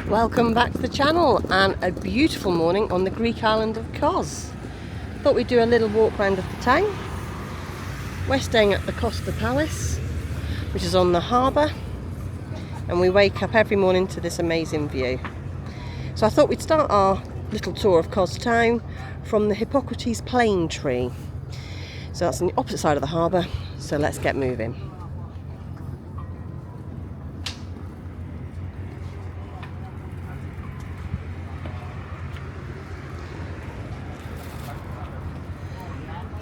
Welcome back to the channel and a beautiful morning on the Greek island of Kos. Thought we'd do a little walk around of the town. We're staying at the Costa Palace, which is on the harbour, and we wake up every morning to this amazing view. So I thought we'd start our little tour of Kos Town from the Hippocrates Tree. So that's on the opposite side of the harbour, so let's get moving.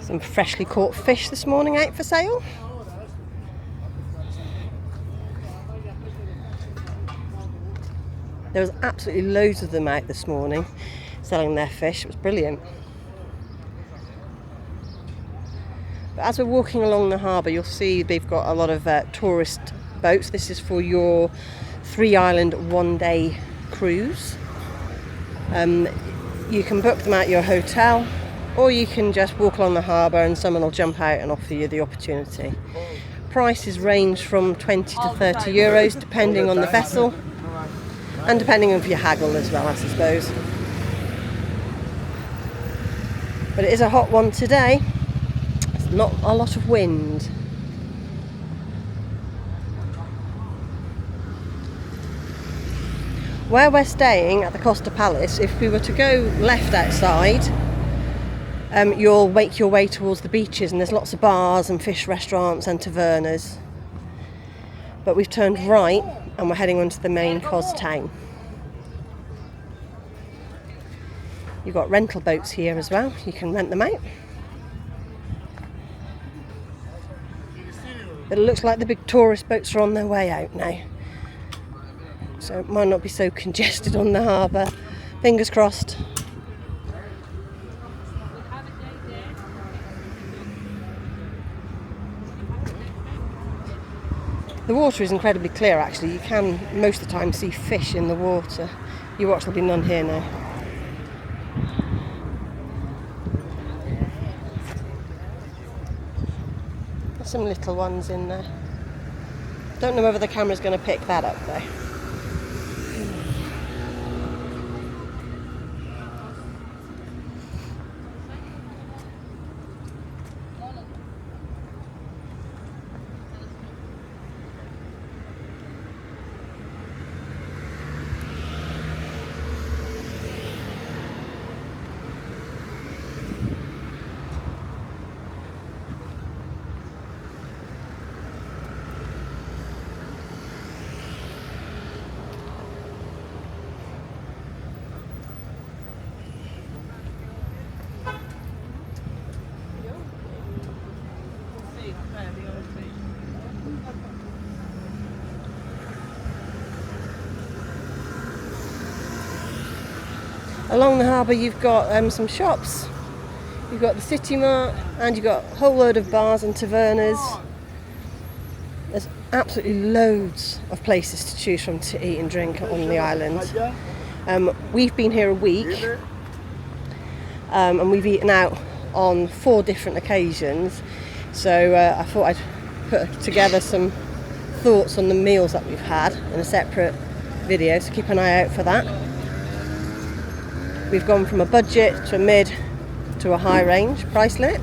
Some freshly caught fish this morning out for sale. There was absolutely loads of them out this morning selling their fish. It was brilliant. But as we're walking along the harbour, you'll see they've got a lot of tourist boats. This is for your 3-island one-day cruise. You can book them at your hotel, or you can just walk along the harbour and someone will jump out and offer you the opportunity. Prices range from 20 to 30 euros depending on the vessel and depending on if you haggle as well, I suppose. But it is a hot one today. It's not a lot of wind. Where we're staying at the Costa Palace, if we were to go left outside, you'll make your way towards the beaches, and there's lots of bars and fish restaurants and tavernas. But we've turned right and we're heading onto the main Kos Town. You've got rental boats here as well, you can rent them out. But it looks like the big tourist boats are on their way out now, so it might not be so congested on the harbour. Fingers crossed. The water is incredibly clear actually. You can most of the time see fish in the water. You watch, there'll be none here now. There's some little ones in there. Don't know whether the camera's going to pick that up though. Along the harbour you've got some shops. You've got the City Mart and you've got a whole load of bars and tavernas. There's absolutely loads of places to choose from to eat and drink on the island. We've been here a week and we've eaten out on 4 different occasions. So I thought I'd put together some thoughts on the meals that we've had in a separate video, so keep an eye out for that. We've gone from a budget to a mid to a high range price limit.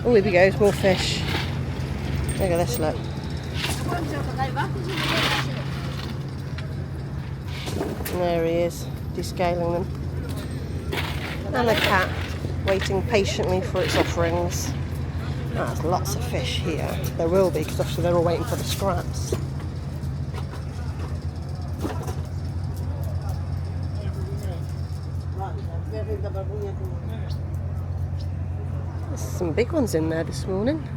Oh, here we go, more fish. Look at this, look. There he is, descaling them. And a cat waiting patiently for its offerings. Oh, there's lots of fish here. There will be, because obviously they're all waiting for the scraps. There's some big ones in there this morning.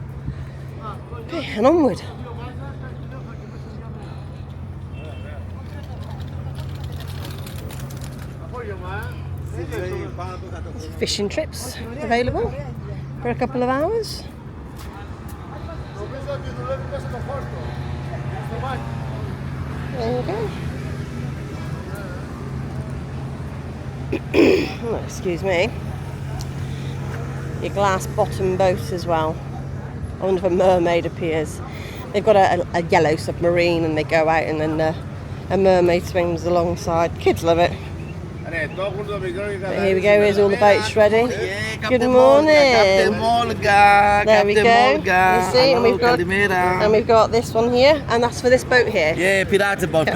Okay, and onward. There's fishing trips available for a couple of hours. There you go. Oh, excuse me. Your glass bottom boat as well. I wonder if a mermaid appears. They've got a yellow submarine, and they go out, and then a mermaid swims alongside. Kids love it. But here we go, here's all the boats ready. Good morning. There we go. You see, and we've got this one here, and that's for this boat here. Yeah, pirate boat,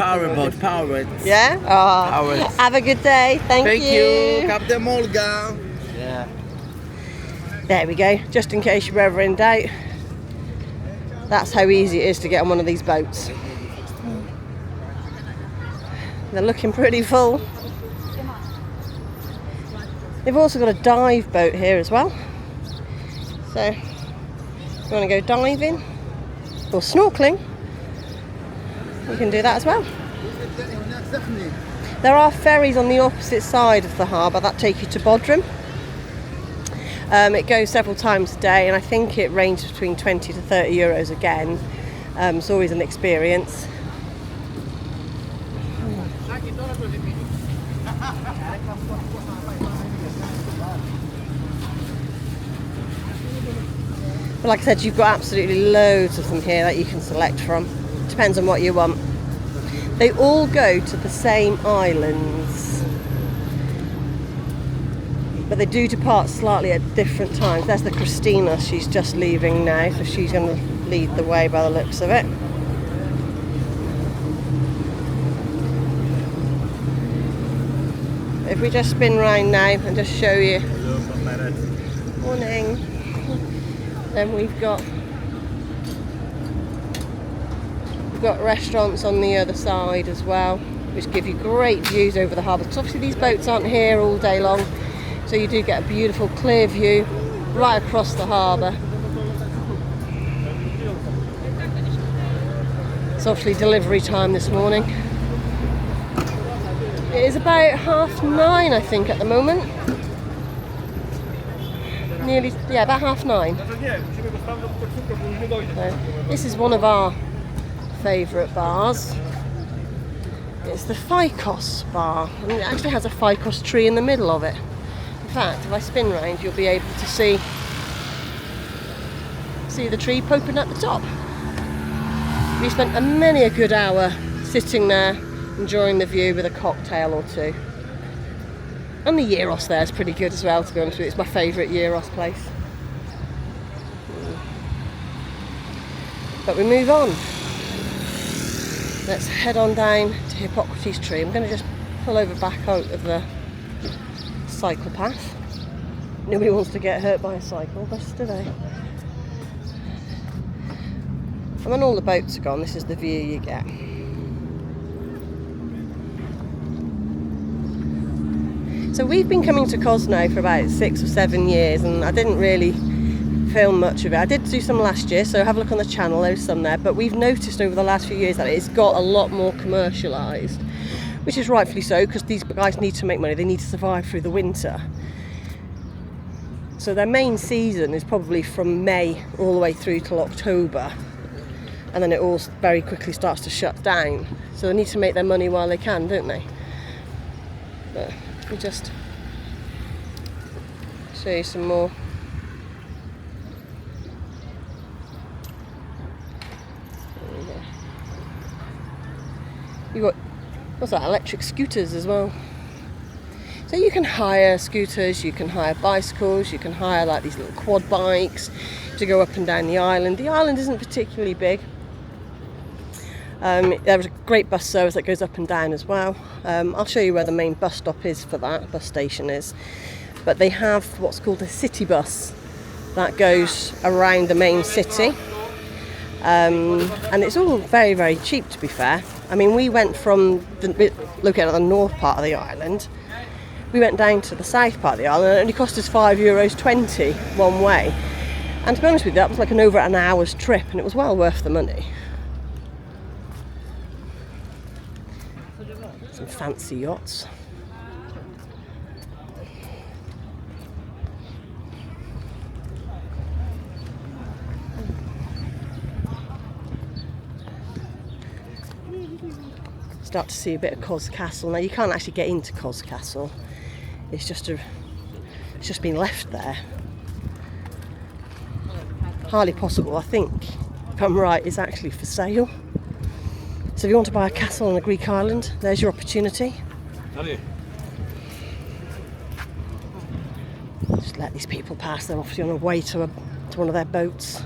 power boat. Yeah? Oh, have a good day. Thank you. Captain Molga. Yeah. There we go, just in case you're ever in doubt. That's how easy it is to get on one of these boats. They're looking pretty full. They've also got a dive boat here as well. So, if you want to go diving or snorkeling, you can do that as well. There are ferries on the opposite side of the harbour that take you to Bodrum. It goes several times a day, and I think it ranges between 20 to 30 euros again. It's always an experience. But like I said, you've got absolutely loads of them here that you can select from. Depends on what you want. They all go to the same islands, but they do depart slightly at different times. There's the Christina, she's just leaving now, so she's going to lead the way by the looks of it. If we just spin round now and just show you. Morning. Then we've got restaurants on the other side as well, which give you great views over the harbour. Because obviously these boats aren't here all day long, so you do get a beautiful clear view right across the harbour. It's obviously delivery time this morning. It is about 9:30, I think, at the moment. Nearly, yeah, about 9:30. So, this is one of our favourite bars. It's the Kos bar, and it actually has a Kos tree in the middle of it. In fact, if I spin round, you'll be able to see the tree poking at the top. We spent many a good hour sitting there, enjoying the view with a cocktail or two. And the gyros there is pretty good as well, to be honest with you. It's my favourite gyros place. But we move on. Let's head on down to Hippocrates Tree. I'm going to just pull over back out of the cycle path. Nobody wants to get hurt by a cycle bus, do they? And when all the boats are gone, this is the view you get. So we've been coming to Kos now for about 6 or 7 years, and I didn't really film much of it. I did do some last year, so have a look on the channel, there's some there. But we've noticed over the last few years that it's got a lot more commercialised, which is rightfully so, because these guys need to make money. They need to survive through the winter. So their main season is probably from May all the way through till October, and then it all very quickly starts to shut down. So they need to make their money while they can, don't they? But we'll just show you some more. You've got, what's that, electric scooters as well. So you can hire scooters, you can hire bicycles, you can hire like these little quad bikes to go up and down the island. The island isn't particularly big. There's a great bus service that goes up and down as well. I'll show you where the main bus stop is for that, bus station is. But they have what's called a city bus that goes around the main city. And it's all very, very cheap, to be fair. I mean, we went from looking at the north part of the island, we went down to the south part of the island, and it only cost us €5.20 one way. And to be honest with you, that was like over an hour's trip, and it was well worth the money. Some fancy yachts. Start to see a bit of Kos Castle. Now you can't actually get into Kos Castle. It's just been left there. Hardly possible, I think. if I'm right, is actually for sale. So if you want to buy a castle on a Greek island, there's your opportunity. Just let these people pass. They're obviously on their way to one of their boats.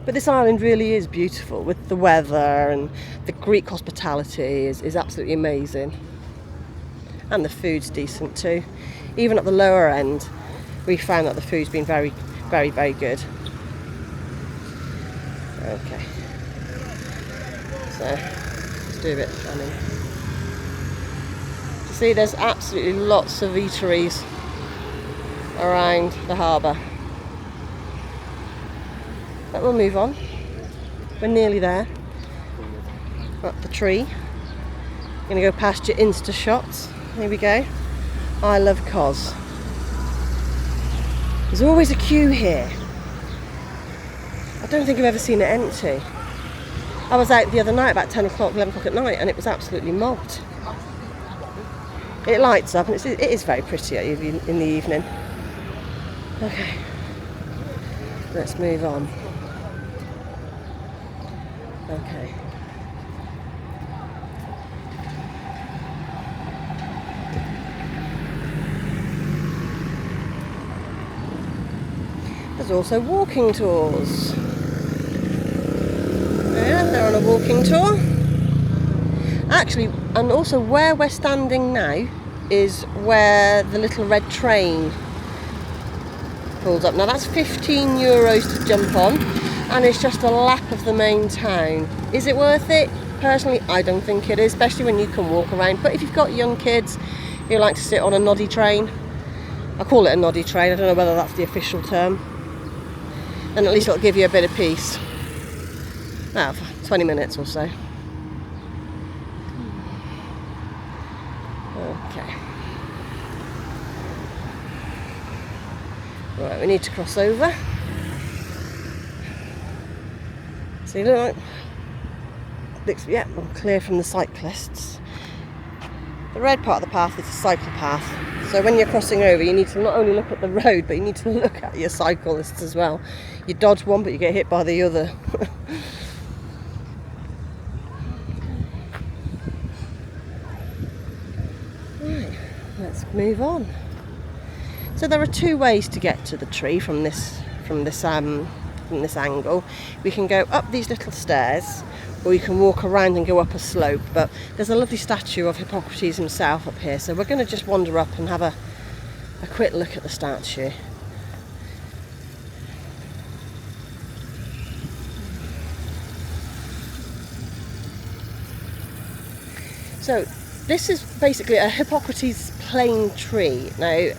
But this island really is beautiful with the weather, and the Greek hospitality is absolutely amazing. And the food's decent too. Even at the lower end, we found that the food's been very, very, very good. Okay. So, let's do a bit of planning. You see, there's absolutely lots of eateries around the harbour. But we'll move on. We're nearly there. Up the tree. Going to go past your Insta shots. Here we go. I love Kos. There's always a queue here. I don't think I've ever seen it empty. I was out the other night about 10 o'clock, 11 o'clock at night, and it was absolutely mobbed. It lights up, and it is very pretty in the evening. Okay. Let's move on. Okay. There's also walking tours. Yeah, they're on a walking tour. Actually, and also where we're standing now is where the little red train pulls up. Now that's €15 to jump on, and it's just a lap of the main town. Is it worth it? Personally, I don't think it is, especially when you can walk around. But if you've got young kids who like to sit on a noddy train, I call it a noddy train, I don't know whether that's the official term, and at least it'll give you a bit of peace. Now, for 20 minutes or so. Okay. Right, we need to cross over. See, look, yeah, I'm clear from the cyclists. The red part of the path is a cycle path. So when you're crossing over, you need to not only look at the road, but you need to look at your cyclists as well. You dodge one, but you get hit by the other. Right, let's move on. So there are two ways to get to the tree from this angle. We can go up these little stairs, or you can walk around and go up a slope, but there's a lovely statue of Hippocrates himself up here, so we're going to just wander up and have a quick look at the statue. So this is basically a Hippocrates plane tree. Now,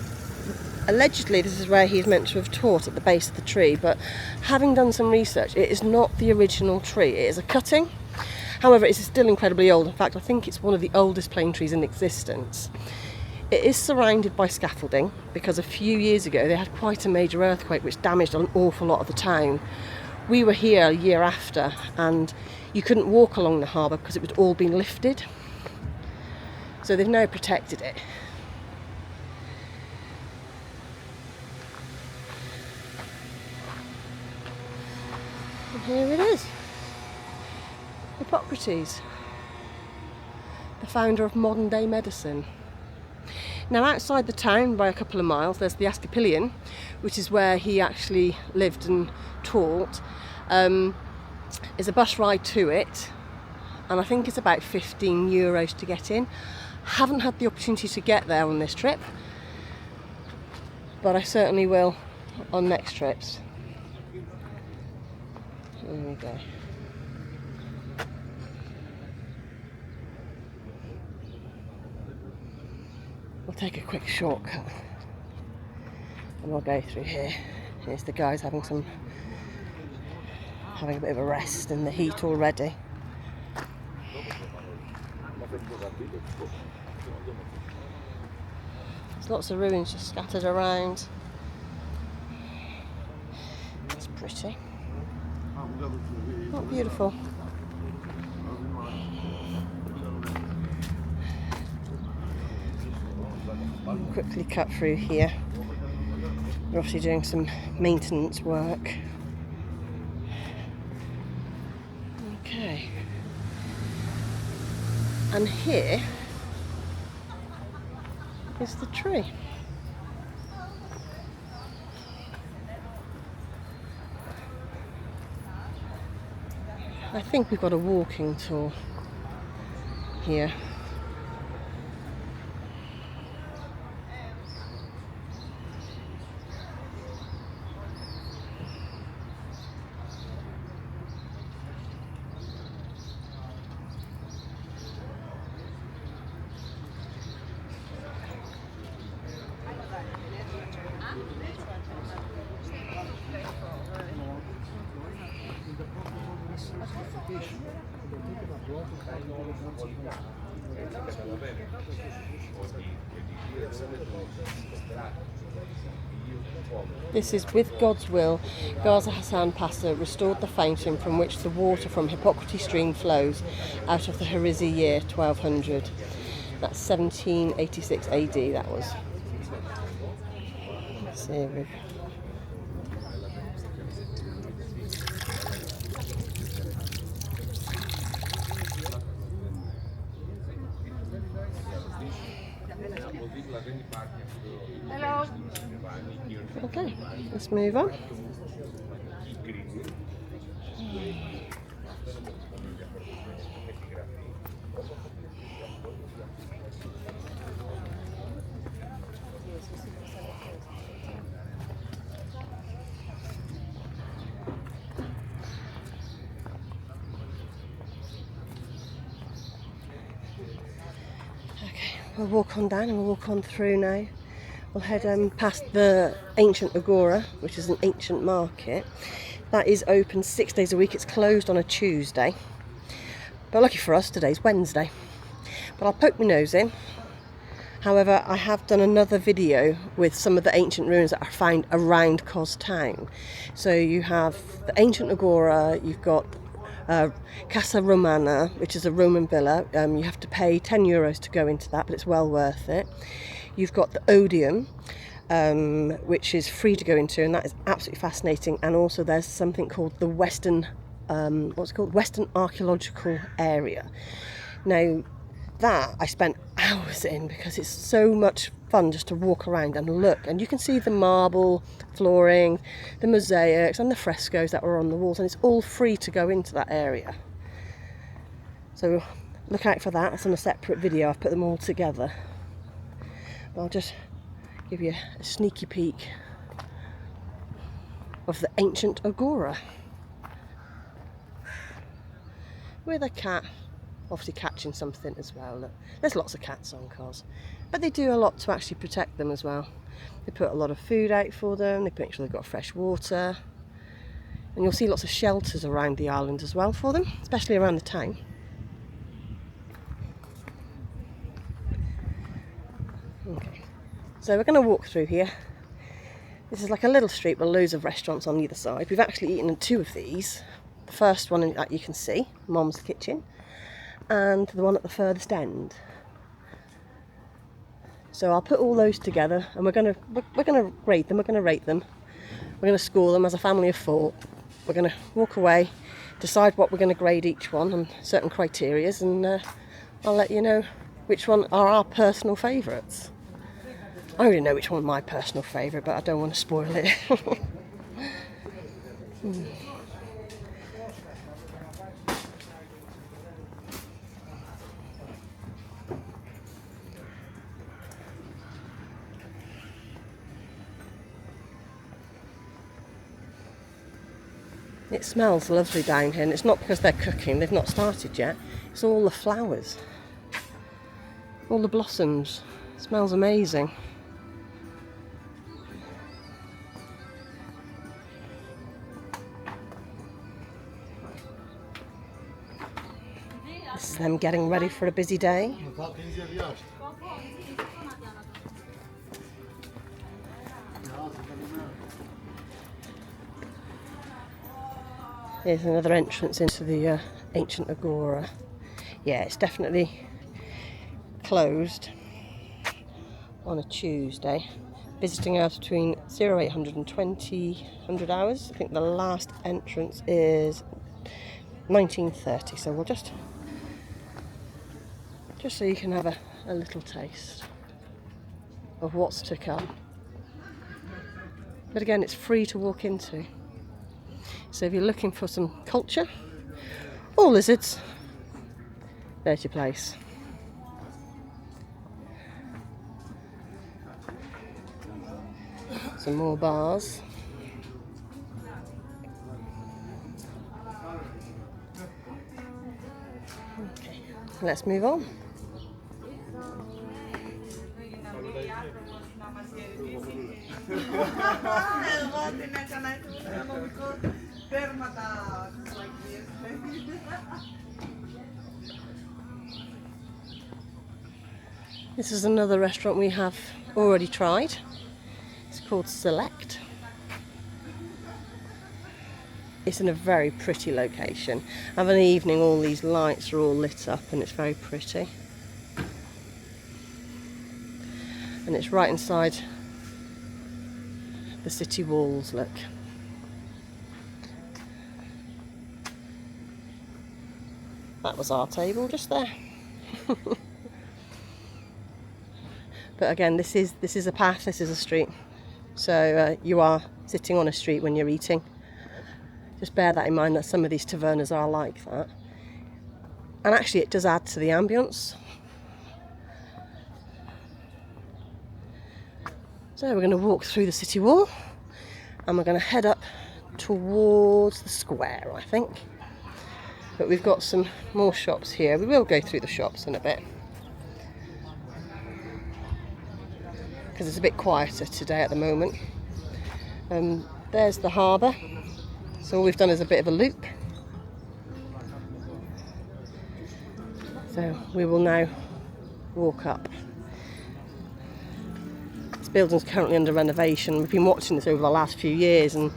allegedly this is where he's meant to have taught, at the base of the tree, but having done some research, it is not the original tree. It is a cutting. However, it's still incredibly old. In fact, I think it's one of the oldest plane trees in existence. It is surrounded by scaffolding because a few years ago they had quite a major earthquake which damaged an awful lot of the town. We were here a year after, and you couldn't walk along the harbour because it was all been lifted. So they've now protected it. And here it is. Hippocrates, the founder of modern day medicine. Now outside the town by a couple of miles there's the Asclepieion, which is where he actually lived and taught. There's a bus ride to it, and I think it's about €15 to get in. Haven't had the opportunity to get there on this trip, but I certainly will on next trips. There we go. We'll take a quick shortcut and we'll go through here. Here's the guys having a bit of a rest in the heat already. There's lots of ruins just scattered around. It's pretty. Not beautiful. Quickly cut through here. We're obviously doing some maintenance work. Okay. And here is the tree. I think we've got a walking tour here. This is with God's will, Gaza Hassan Pasha restored the fountain from which the water from Hippocrates Tree flows out of the Harizi year 1200. That's 1786 AD, that was. Let's see. Hello. Okay, let's move on. We'll walk on down and we'll walk on through now. We'll head past the ancient Agora, which is an ancient market. That is open 6 days a week. It's closed on a Tuesday. But lucky for us, today's Wednesday. But I'll poke my nose in. However, I have done another video with some of the ancient ruins that are found around Kos Town. So you have the ancient Agora, you've got Casa Romana, which is a Roman villa. You have to pay €10 to go into that, but it's well worth it. You've got the Odeum, which is free to go into, and that is absolutely fascinating. And also there's something called the Western Archaeological area. Now that I spent hours in because it's so much fun just to walk around and look, and you can see the marble flooring, the mosaics and the frescoes that were on the walls, and it's all free to go into that area. So look out for that. It's on a separate video. I've put them all together. I'll just give you a sneaky peek of the ancient Agora with a cat obviously catching something as well. Look, there's lots of cats on Kos, but they do a lot to actually protect them as well. They put a lot of food out for them, they make sure they've got fresh water, and you'll see lots of shelters around the island as well for them, especially around the town. Okay, so we're going to walk through here. This is like a little street with loads of restaurants on either side. We've actually eaten in two of these. The first one that you can see, Mom's Kitchen, and the one at the furthest end. So I'll put all those together, and we're gonna grade them. We're gonna rate them. We're gonna score them as a family of four. We're gonna walk away, decide what we're gonna grade each one on certain criterias, and I'll let you know which one are our personal favourites. I already know which one's my personal favourite, but I don't want to spoil it. It smells lovely down here, and it's not because they're cooking, they've not started yet. It's all the flowers, all the blossoms. It smells amazing. This is them getting ready for a busy day. Here's another entrance into the ancient Agora. Yeah, it's definitely closed on a Tuesday. Visiting hours between 0800 and 2000 hours. I think the last entrance is 1930. So we'll just so you can have a little taste of what's to come. But again, it's free to walk into. So if you're looking for some culture or lizards, there's your place. Some more bars. Okay, let's move on. This is another restaurant we have already tried. It's called Select. It's in a very pretty location. Of an evening, all these lights are all lit up and it's very pretty. And it's right inside the city walls, look. That was our table just there. But again, this is a path, this is a street. So you are sitting on a street when you're eating. Just bear that in mind, that some of these tavernas are like that. And actually it does add to the ambience. So we're going to walk through the city wall and we're going to head up towards the square, I think. But we've got some more shops here. We will go through the shops in a bit, because it's a bit quieter today at the moment. There's the harbour. So all we've done is a bit of a loop. So we will now walk up. This building's currently under renovation. We've been watching this over the last few years and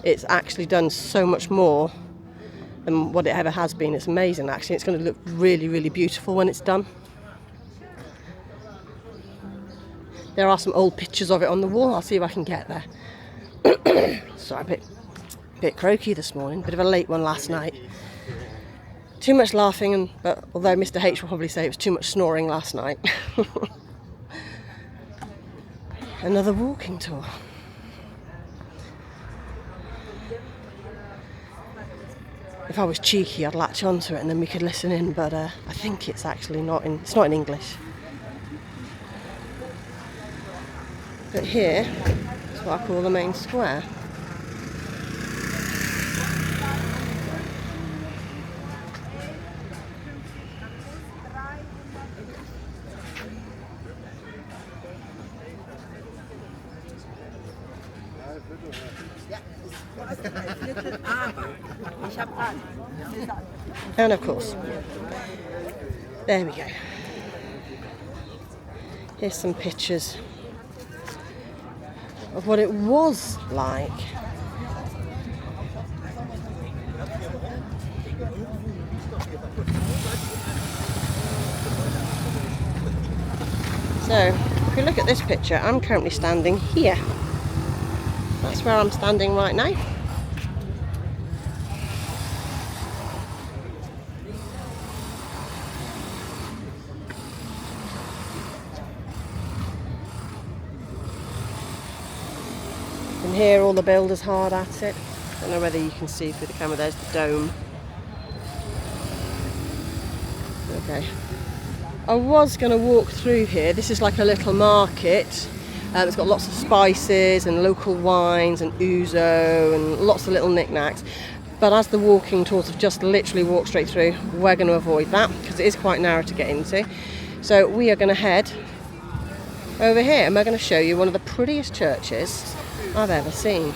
it's actually done so much more than what it ever has been. It's amazing actually. It's going to look really, really beautiful when it's done. There are some old pictures of it on the wall. I'll see if I can get there. Sorry, a bit croaky this morning. Bit of a late one last night. Too much laughing, but although Mr. H will probably say it was too much snoring last night. Another walking tour. If I was cheeky, I'd latch onto it and then we could listen in, but I think it's actually not in English. But here is what I call the main square. And of course, there we go. Here's some pictures of what it was like. So, if you look at this picture, I'm currently standing here. That's where I'm standing right now. You can hear all the builders hard at it. I don't know whether you can see through the camera, there's the dome. Okay. I was going to walk through here. This is like a little market. It's got lots of spices and local wines and ouzo and lots of little knickknacks. But as the walking tours have just literally walked straight through, we're going to avoid that because it is quite narrow to get into. So we are going to head over here and we're going to show you one of the prettiest churches I've ever seen.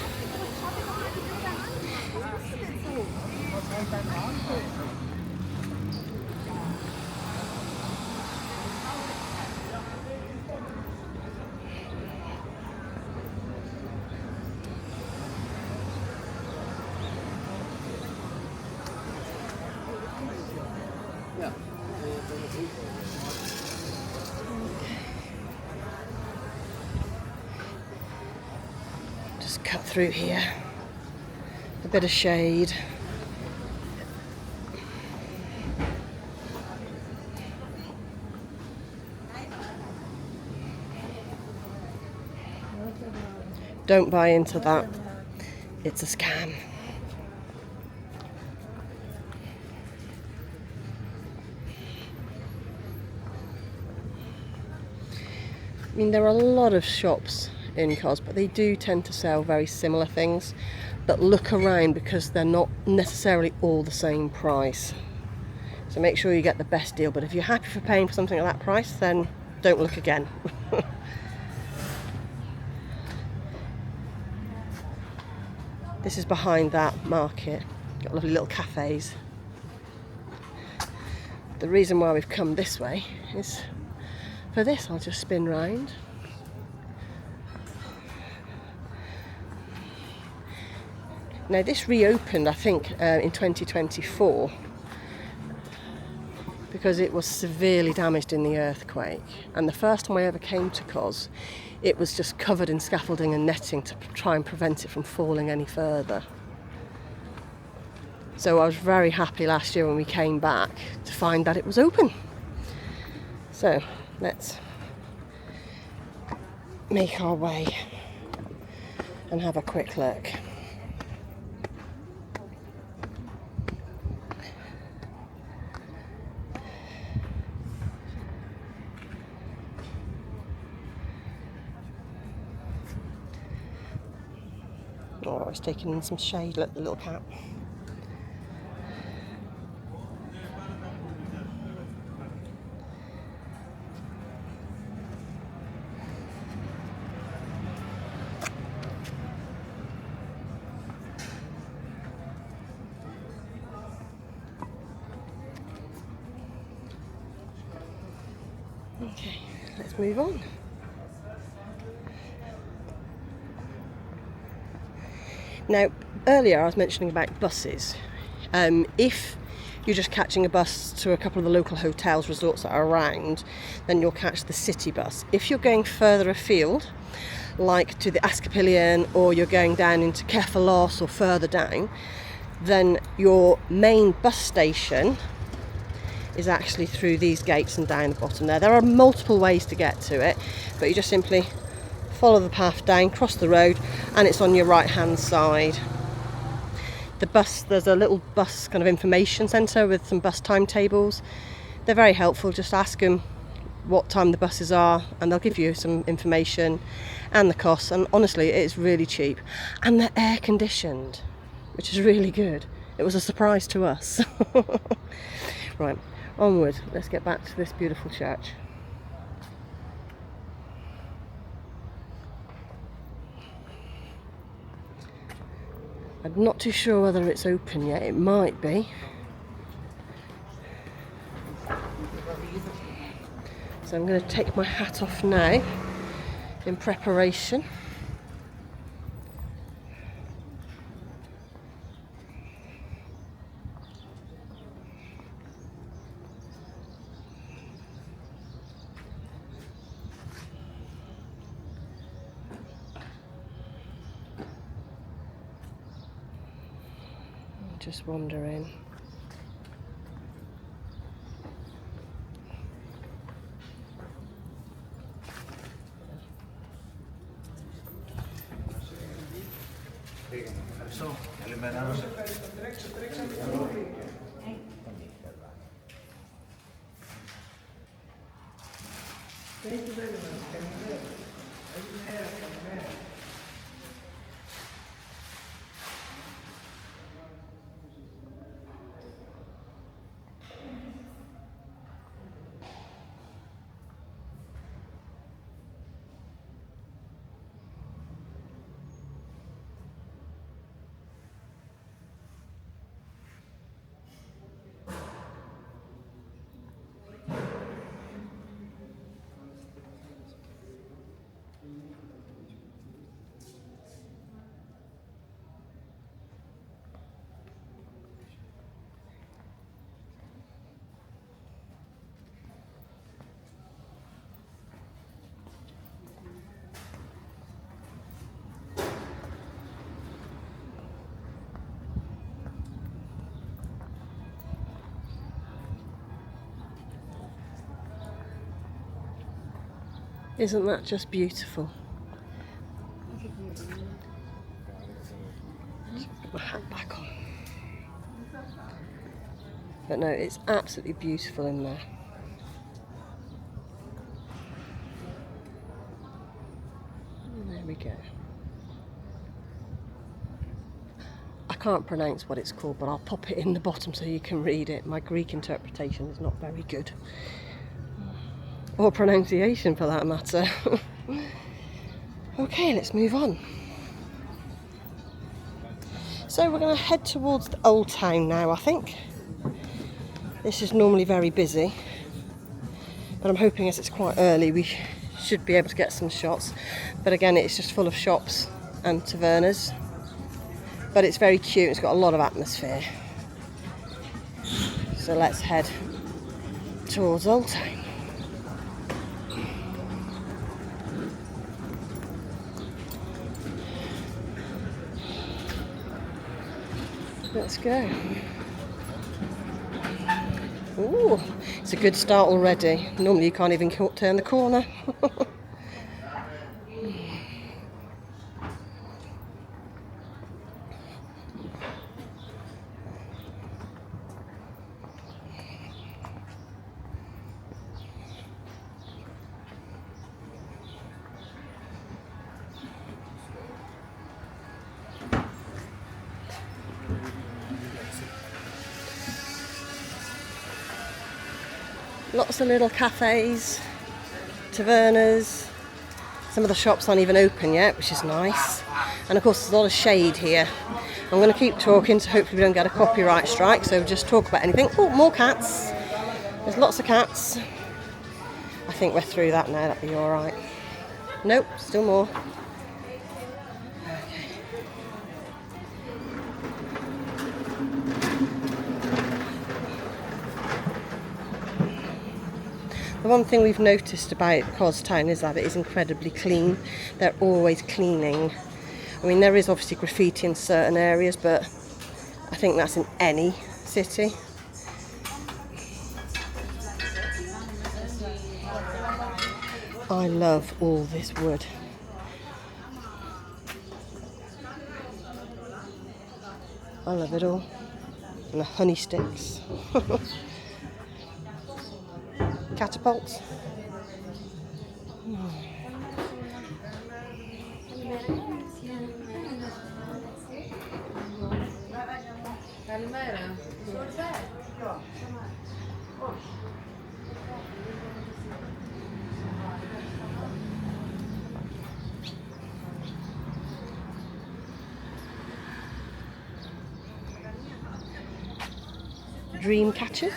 Just cut through here, a bit of shade, Don't buy into that. It's a scam. I mean, there are a lot of shops in Kos, but they do tend to sell very similar things. But look around, because they're not necessarily all the same price. So make sure you get the best deal. But if you're happy for paying for something at that price, then don't look again. This is behind that market. Got lovely little cafes. The reason why we've come this way is for this. I'll just spin round. Now this reopened, I think, in 2024 because it was severely damaged in the earthquake. And the first time I ever came to Kos, it was just covered in scaffolding and netting to try and prevent it from falling any further. So I was very happy last year when we came back to find that it was open. So let's make our way and have a quick look. Oh, it's taking in some shade. Look, the little cat. Okay, let's move on. Now, earlier I was mentioning about buses. If you're just catching a bus to a couple of the local hotels, resorts that are around, then you'll catch the city bus. If you're going further afield, like to the Ascapillion, or you're going down into Kefalos or further down, then your main bus station is actually through these gates and down the bottom there. There are multiple ways to get to it, but you just simply follow the path down, cross the road, and it's on your right hand side. The bus, there's a little bus kind of information centre with some bus timetables. They're very helpful. Just ask them what time the buses are and they'll give you some information and the cost, and honestly it is really cheap, and they're air conditioned, which is really good. It was a surprise to us. Right, onward. Let's get back to this beautiful church. I'm not too sure whether it's open yet. It might be. So I'm going to take my hat off now in preparation. Just wandering. Isn't that just beautiful? back on. But no, it's absolutely beautiful in there. And there we go. I can't pronounce what it's called, but I'll pop it in the bottom so you can read it. My Greek interpretation is not very good. Or pronunciation for that matter. Okay, let's move on. So we're going to head towards the Old Town now, I think. This is normally very busy, but I'm hoping as it's quite early we should be able to get some shots. But again, it's just full of shops and tavernas. But it's very cute, it's got a lot of atmosphere. So let's head towards Old Town. Let's go. Ooh, it's a good start already. Normally you can't even turn the corner. Lots of little cafes, tavernas. Some of the shops aren't even open yet, which is nice. And of course there's a lot of shade here. I'm going to keep talking so hopefully we don't get a copyright strike, so just talk about anything. Oh, more cats. There's lots of cats. I think we're through that now, that'll be alright. Nope, still more. The one thing we've noticed about Cos Town is that it is incredibly clean. They're always cleaning. I mean, there is obviously graffiti in certain areas, but I think that's in any city. I love all this wood. I love it all. And the honey sticks. Catapults. Dream catchers.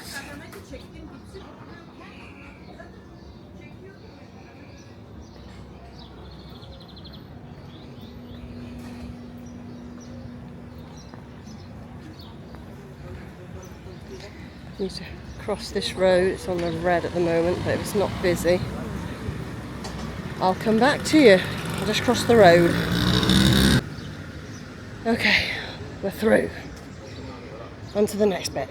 Need to cross this road. It's on the red at the moment, but if it's not busy, I'll come back to you. I'll just cross the road. Okay, we're through. On to the next bit.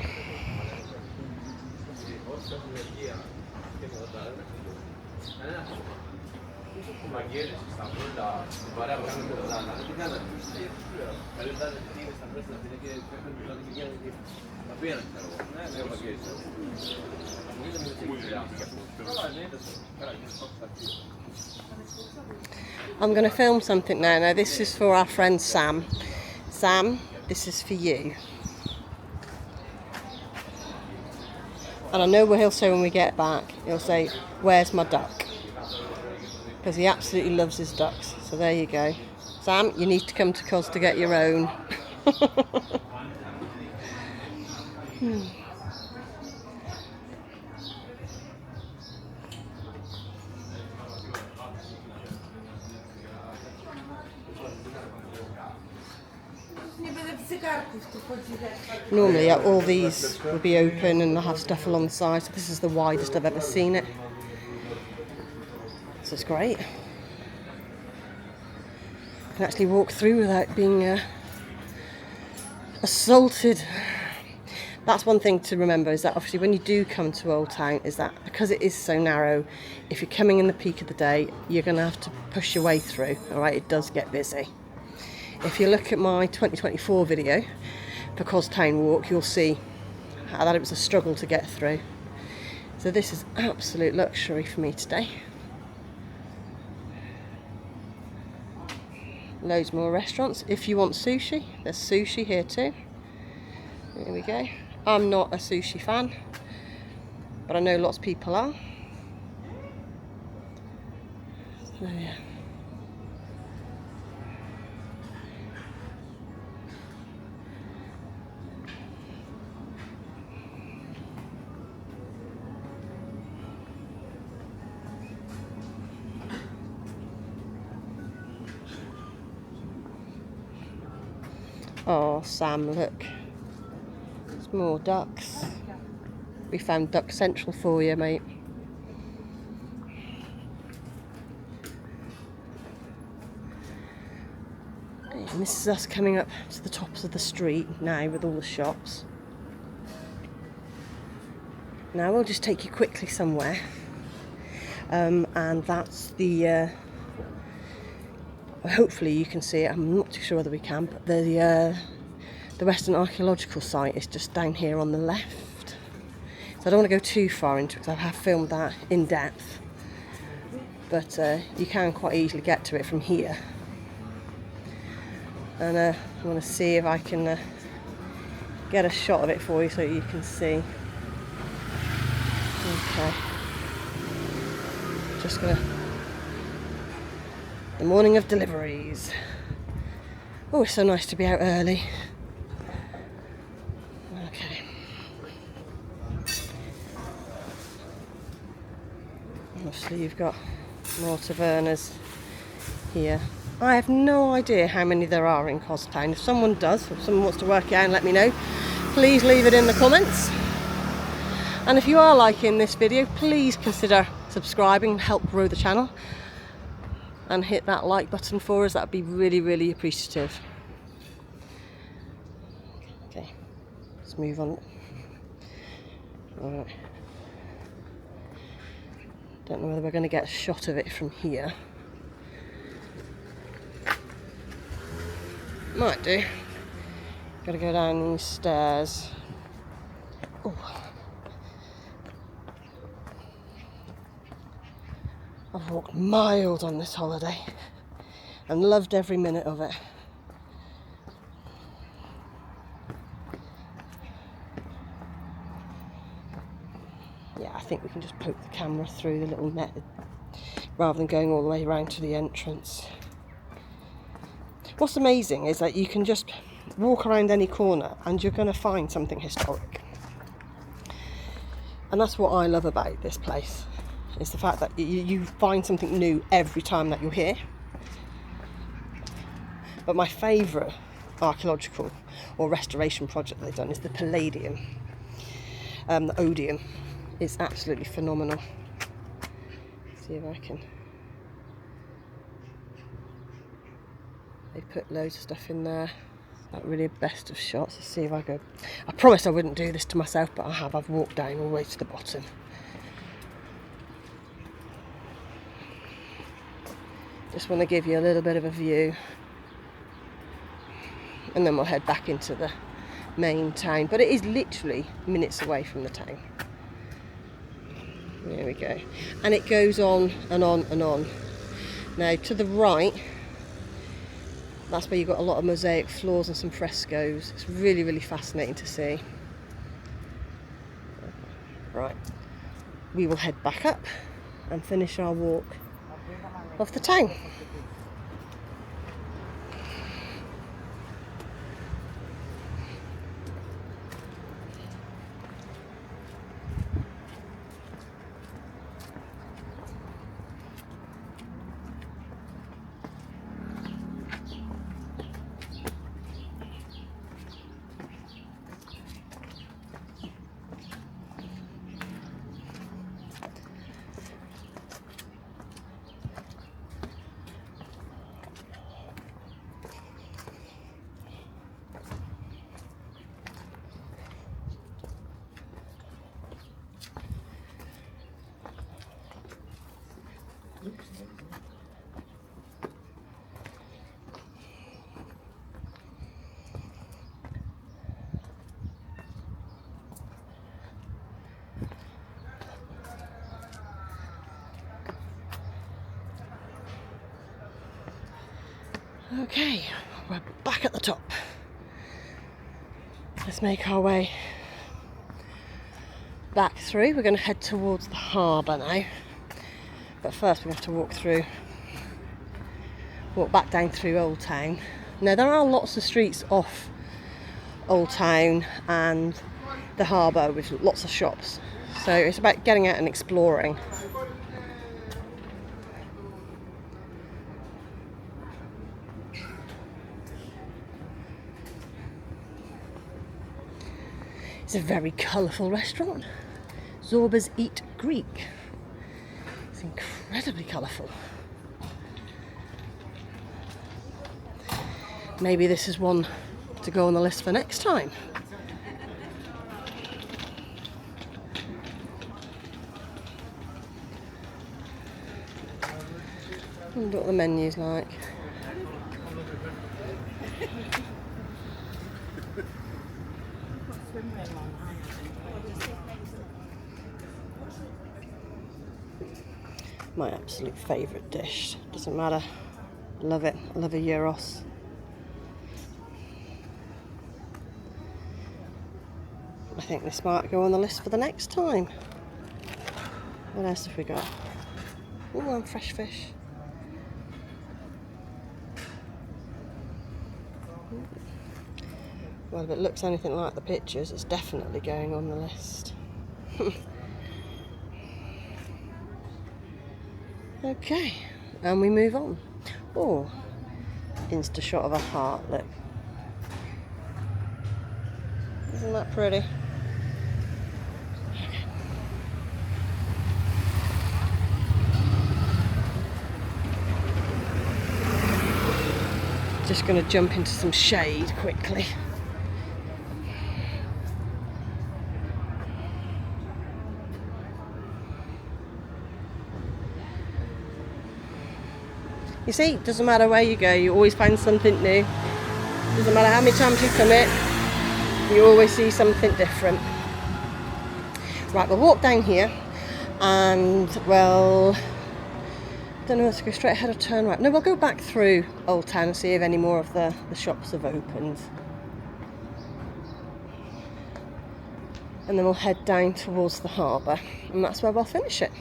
I'm going to film something now. Now this is for our friend Sam. Sam, this is for you. And I know what he'll say when we get back. He'll say, "Where's my duck?" Because he absolutely loves his ducks. So there you go. Sam, you need to come to Cos to get your own. Normally all these would be open and they'll have stuff along the side, so this is the widest I've ever seen it. So it's great. You can actually walk through without being assaulted. That's one thing to remember, is that obviously when you do come to Old Town, is that because it is so narrow, if you're coming in the peak of the day, you're going to have to push your way through, alright? It does get busy. If you look at my 2024 video for Cos Town walk, you'll see how that it was a struggle to get through. So this is absolute luxury for me today. Loads more restaurants. If you want sushi, there's sushi here too. There we go. I'm not a sushi fan, but I know lots of people are. So yeah. Oh, Sam, look. There's more ducks. We found Duck Central for you, mate. And this is us coming up to the tops of the street now with all the shops. Now we'll just take you quickly somewhere. And that's the... hopefully you can see it. I'm not too sure whether we can, but the Western Archaeological site is just down here on the left. So I don't want to go too far into it because I have filmed that in depth. But you can quite easily get to it from here. And I want to see if I can get a shot of it for you so you can see. Okay. Just gonna... The morning of deliveries. Oh, it's so nice to be out early. Okay. Obviously you've got more tavernas here. I have no idea how many there are in Kos Town. If someone does, if someone wants to work it out and let me know, please leave it in the comments. And if you are liking this video, please consider subscribing and help grow the channel. And hit that like button for us, that would be really, really appreciative. Okay, let's move on. Alright. Don't know whether we're going to get a shot of it from here. Might do. Got to go down these stairs. Oh. I've walked miles on this holiday and loved every minute of it. Yeah, I think we can just poke the camera through the little net rather than going all the way around to the entrance. What's amazing is that you can just walk around any corner and you're going to find something historic. And that's what I love about this place. It's the fact that you find something new every time that you're here. But my favourite archaeological or restoration project they've done is the Palladium. The Odeum is absolutely phenomenal. Let's see if I can... They put loads of stuff in there. It's not really a best of shots. Let's see if I go... I promised I wouldn't do this to myself, but I have. I've walked down all the way to the bottom. Just want to give you a little bit of a view, and then we'll head back into the main town, but it is literally minutes away from the town. There we go, and it goes on and on and on. Now to the right, that's where you've got a lot of mosaic floors and some frescoes. It's really, really fascinating to see. Right, we will head back up and finish our walk of the town. Okay, we're back at the top. Let's make our way back through. We're going to head towards the harbour now. But first we have to walk back down through Old Town. Now there are lots of streets off Old Town and the harbour with lots of shops. So it's about getting out and exploring. It's a very colourful restaurant. Zorba's Eat Greek. It's incredibly colourful. Maybe this is one to go on the list for next time. I wonder what the menu's like. My absolute favourite dish. Doesn't matter. Love it. I love a gyros. I think this might go on the list for the next time. What else have we got? Oh, and fresh fish. Well, if it looks anything like the pictures, it's definitely going on the list. Okay, and we move on. Oh, insta shot of a heart, look. Isn't that pretty? Just going to jump into some shade quickly. You see, it doesn't matter where you go, you always find something new. Doesn't matter how many times you come you always see something different. Right, we'll walk down here and, well, I don't know if to go straight ahead or turn right. No, we'll go back through Old Town and see if any more of the shops have opened. And then we'll head down towards the harbour, and that's where we'll finish it.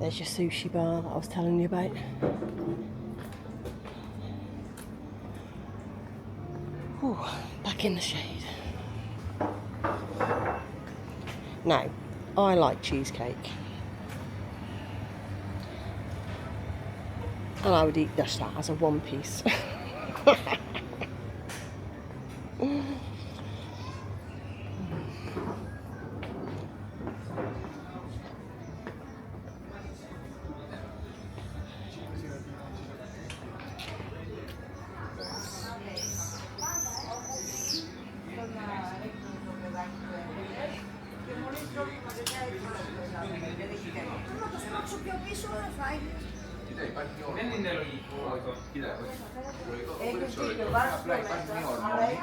There's your sushi bar that I was telling you about. Ooh, back in the shade. Now, I like cheesecake. And I would eat just that as a one piece. Δεν είναι λογικό αυτό. Κοίτα, απλά υπάρχει μια ορμόνη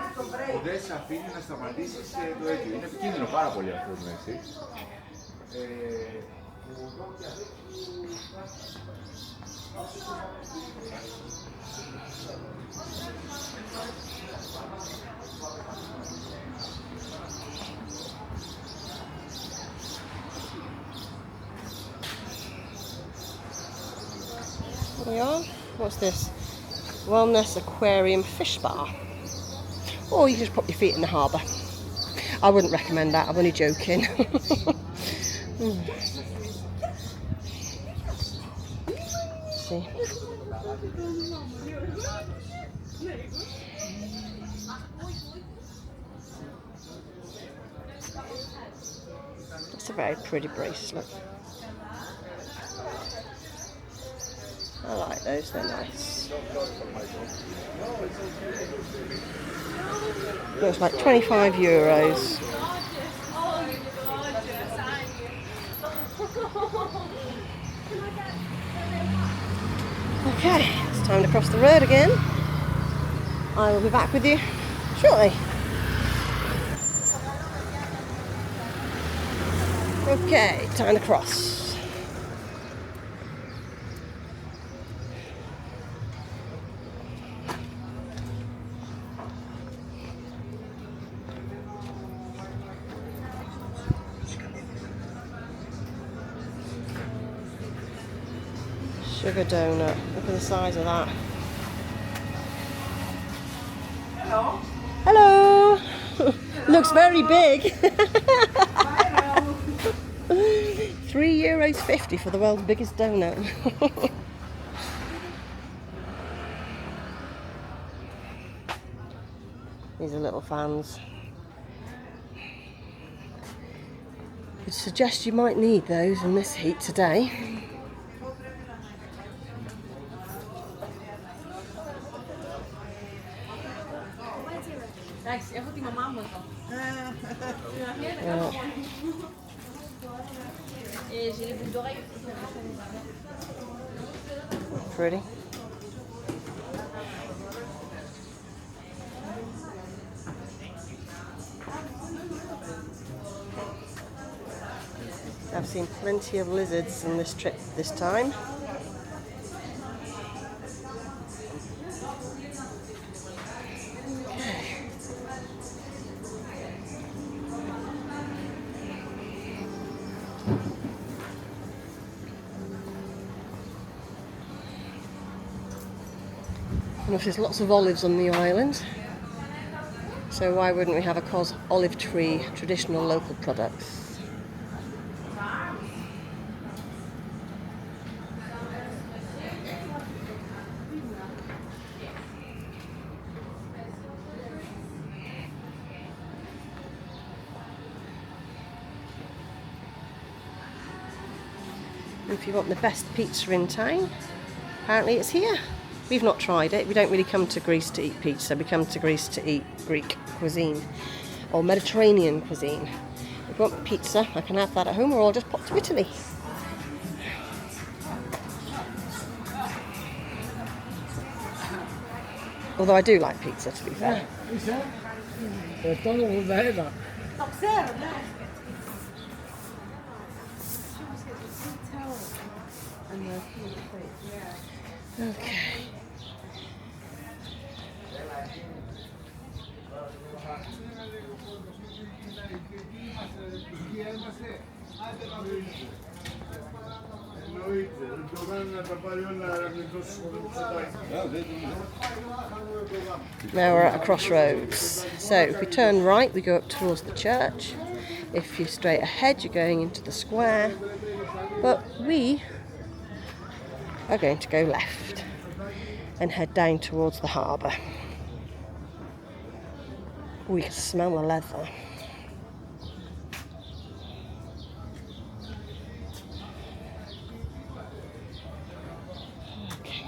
που δεν σε αφήνει να σταματήσεις το αίτιο. Είναι επικίνδυνο πάρα πολύ αυτό το έτσι. There we are. What's this? Wellness Aquarium Fish Bar. Or you can just pop your feet in the harbour. I wouldn't recommend that, I'm only joking. See. It's a very pretty bracelet. I like those, they're nice. Looks like €25. Okay, it's time to cross the road again. I will be back with you shortly. Okay, time to cross. Sugar donut. Look at the size of that. Hello. Hello. Looks very big. €3.50 for the world's biggest donut. These are little fans. I'd suggest you might need those in this heat today. Pretty. I've seen plenty of lizards on this trip this time. And there's lots of olives on the island, so why wouldn't we have a Kos olive tree, traditional local products? If you want the best pizza in town, apparently it's here. We've not tried it. We don't really come to Greece to eat pizza. We come to Greece to eat Greek cuisine or Mediterranean cuisine. If you want pizza, I can have that at home, or I'll just pop to Italy. Although I do like pizza, to be fair. Okay. Now we're at a crossroads. So if we turn right, we go up towards the church. If you're straight ahead, you're going into the square. But we are going to go left and head down towards the harbour. We can smell the leather. Okay.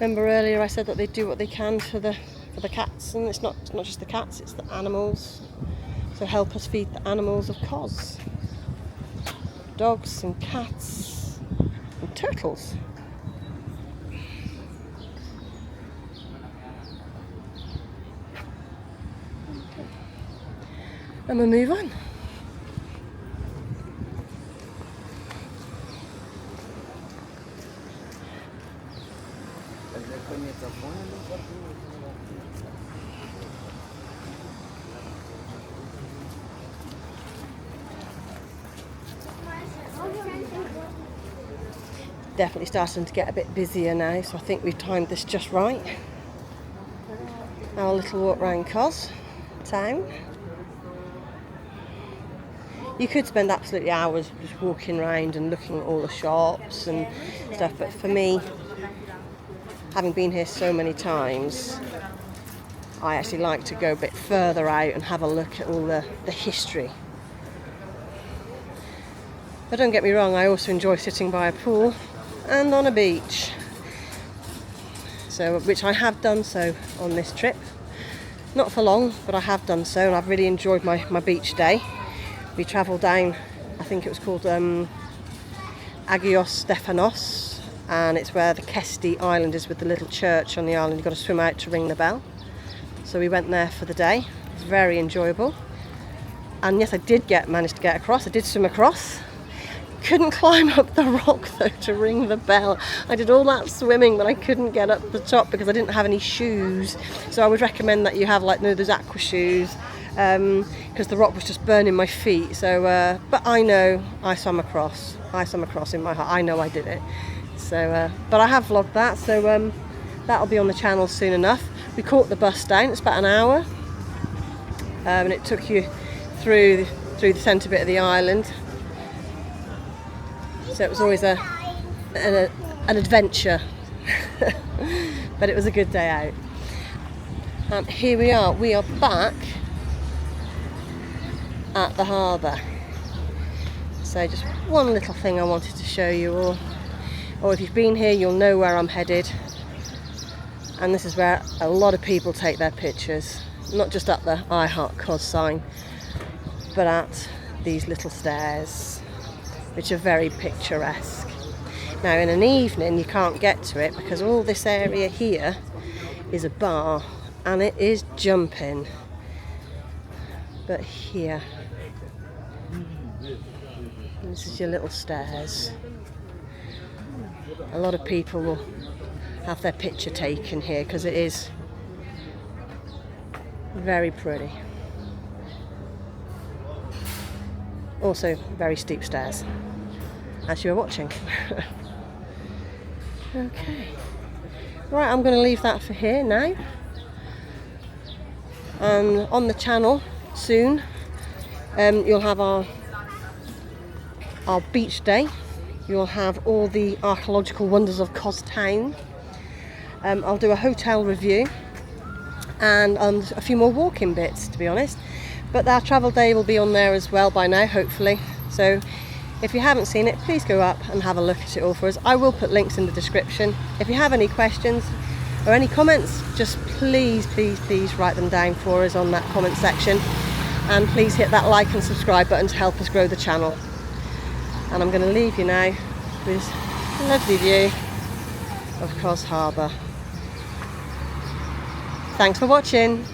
Remember earlier I said that they do what they can for the cats, and it's not just the cats, it's the animals. So help us feed the animals of Kos. Dogs and cats and turtles. And we'll move on. Definitely starting to get a bit busier now, so I think we've timed this just right. Our little walk around Kos Town. You could spend absolutely hours just walking around and looking at all the shops and stuff, but for me, having been here so many times, I actually like to go a bit further out and have a look at all the history. But don't get me wrong, I also enjoy sitting by a pool and on a beach. So, which I have done so on this trip. Not for long, but I have done so, and I've really enjoyed my beach day. We travelled down, I think it was called Agios Stefanos, and it's where the Kesti Island is with the little church on the island. You've got to swim out to ring the bell. So we went there for the day. It was very enjoyable. And yes, I did manage to get across. I did swim across. Couldn't climb up the rock though to ring the bell. I did all that swimming, but I couldn't get up the top because I didn't have any shoes. So I would recommend that you have those aqua shoes, because the rock was just burning my feet. So, but I know I swam across. I swam across in my heart. I know I did it. So, but I have vlogged that. So that'll be on the channel soon enough. We caught the bus down. It's about an hour, and it took you through the centre bit of the island. So it was always an adventure, but it was a good day out. And here we are back at the harbour. So just one little thing I wanted to show you all, or if you've been here you'll know where I'm headed. And this is where a lot of people take their pictures, not just at the I Heart Cos sign, but at these little stairs, which are very picturesque. Now in an evening you can't get to it because all this area here is a bar and it is jumping. But here, this is your little stairs. A lot of people will have their picture taken here because it is very pretty. Also very steep stairs, as you're watching. Okay, right, I'm going to leave that for here now. And on the channel soon, you'll have our beach day. You'll have all the archaeological wonders of Kos Town. I'll do a hotel review and a few more walking bits, to be honest. But our travel day will be on there as well by now, hopefully. So if you haven't seen it, please go up and have a look at it all for us. I will put links in the description. If you have any questions or any comments, just please write them down for us on that comment section. And please hit that like and subscribe button to help us grow the channel. And I'm going to leave you now with this lovely view of Kos Harbour. Thanks for watching.